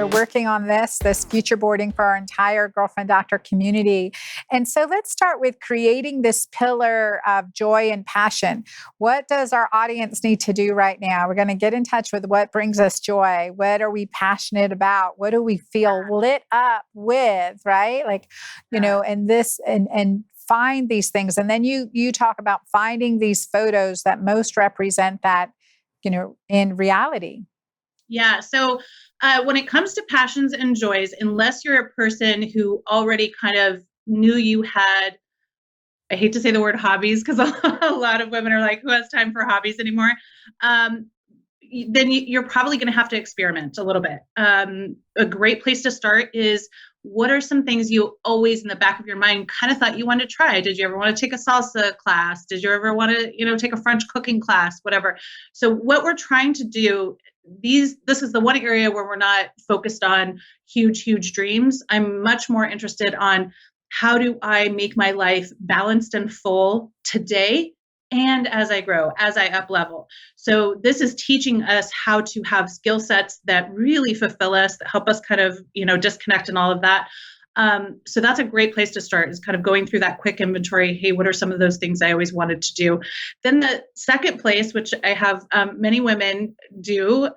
we're working on this future boarding for our entire Girlfriend Doctor community. And so let's start with creating this pillar of joy and passion. What does our audience need to do right now? We're going to get in touch with what brings us joy. What are we passionate about? What do we feel lit up with, right? Like, and this, and find these things. And then you talk about finding these photos that most represent that, in reality. Yeah. So when it comes to passions and joys, unless you're a person who already kind of knew you had, I hate to say the word hobbies, because a lot of women are like, who has time for hobbies anymore? Then you're probably going to have to experiment a little bit. A great place to start is, what are some things you always in the back of your mind kind of thought you wanted to try? Did you ever want to take a salsa class? Did you ever want to, take a French cooking class, whatever? So what we're trying to do, this is the one area where we're not focused on huge dreams. I'm much more interested on, how do I make my life balanced and full today and as I grow, as I up level? So this is teaching us how to have skill sets that really fulfill us, that help us kind of, disconnect and all of that. So that's a great place to start, is kind of going through that quick inventory. Hey, what are some of those things I always wanted to do? Then the second place, which I have many women do,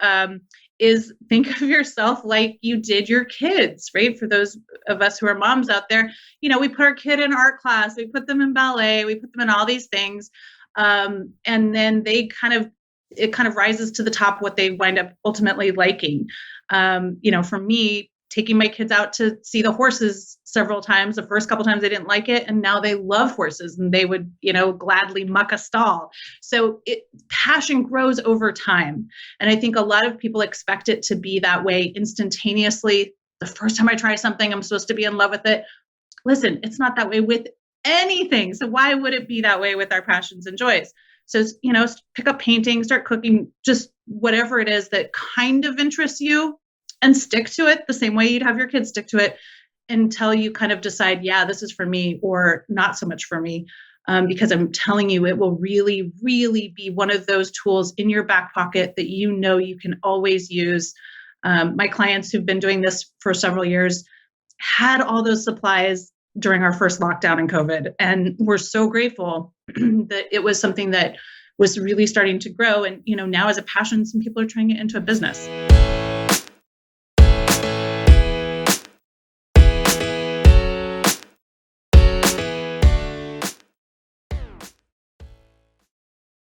is think of yourself like you did your kids, right? For those of us who are moms out there, we put our kid in art class, we put them in ballet, we put them in all these things. And then it kind of rises to the top what they wind up ultimately liking. For me, taking my kids out to see the horses several times, the first couple times they didn't like it, and now they love horses and they would, gladly muck a stall. So passion grows over time. And I think a lot of people expect it to be that way instantaneously. The first time I try something, I'm supposed to be in love with it. Listen, it's not that way with anything. So why would it be that way with our passions and joys? So, pick up painting, start cooking, just whatever it is that kind of interests you, and stick to it the same way you'd have your kids stick to it until you kind of decide, yeah, this is for me, or not so much for me. Because I'm telling you, it will really, really be one of those tools in your back pocket that you can always use. My clients who've been doing this for several years had all those supplies during our first lockdown in COVID. And we're so grateful that it was something that was really starting to grow. And, now as a passion, some people are turning it into a business.